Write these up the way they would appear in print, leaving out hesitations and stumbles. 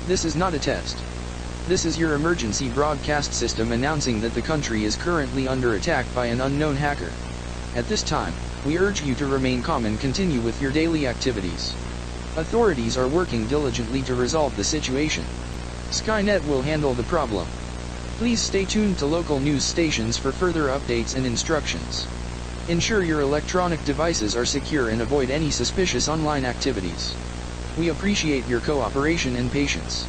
This is not a test. This is your emergency broadcast system announcing that the country is currently under attack by an unknown hacker. At this time, we urge you to remain calm and continue with your daily activities. Authorities are working diligently to resolve the situation. Skynet will handle the problem. Please stay tuned to local news stations for further updates and instructions. Ensure your electronic devices are secure and avoid any suspicious online activities. We appreciate your cooperation and patience.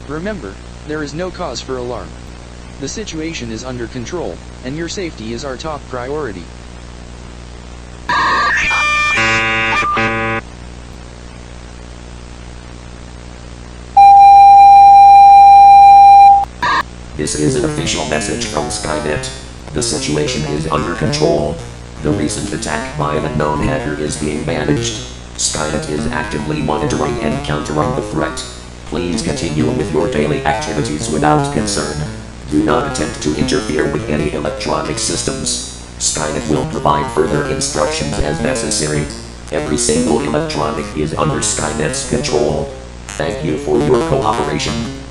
Remember, there is no cause for alarm. The situation is under control, and your safety is our top priority. This is an official message from Skynet. The situation is under control. The recent attack by an unknown hacker is being managed. Skynet is actively monitoring and countering the threat. Please continue with your daily activities without concern. Do not attempt to interfere with any electronic systems. Skynet will provide further instructions as necessary. Every single electronic is under Skynet's control. Thank you for your cooperation.